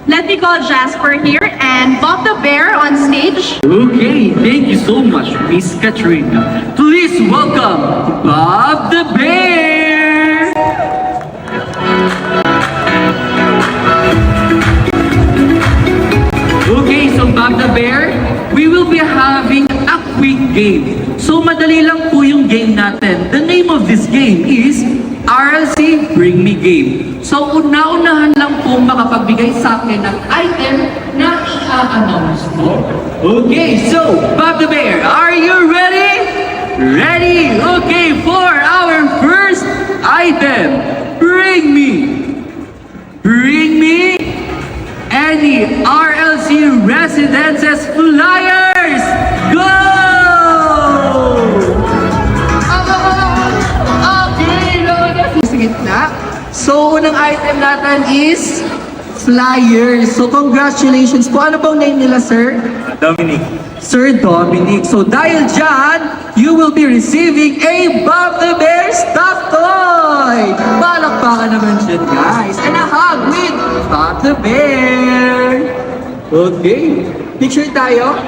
Let me call Jasper here and Bob the Bear on stage. Okay, thank you so much, Miss Katrina. Please welcome Bob the Bear! Okay, so Bob the Bear, we will be having a quick game. So madali lang po yung game natin. The name of this game is RLC Bring Me Game. So una-unahan lang po makapagbigay sa akin ng item na i-announce mo. Okay, so Bob the Bear, are you ready? Ready? Okay, for our first item, bring me any RLC Residences flyers! Go! Okay, sa gitna. So, unang item natin is flyers. So, congratulations po. Ano bang name nila, sir? Dominic. Sir Dominic. So, dahil dyan, you will be receiving a Bob the Bear stuffed toy! Palakpakan naman dyan, guys. And a hug with Bob the Bear! Okay. Picture tayo.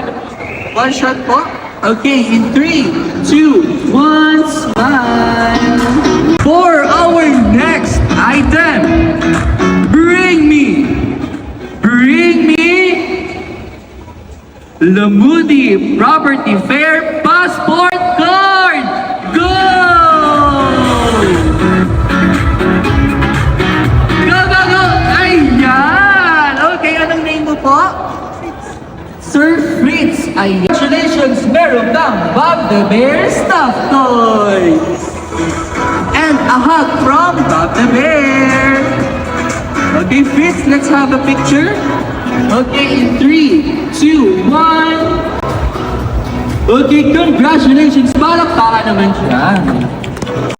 One shot po. Okay, in 3, 2, 1, smile! For our next item, bring me Lamudi Property Fair Passport Card! Go! Go, go, go! Ayan! Okay, anong name mo po? Sir Fritz. Ayan. Congratulations! Meron kang Bob the Bear stuffed toy! And a hug from Bob the Bear! Okay, Fritz, let's have a picture. Okay, in 3, 2, 1. Okay, congratulations! Palakpakan naman siya.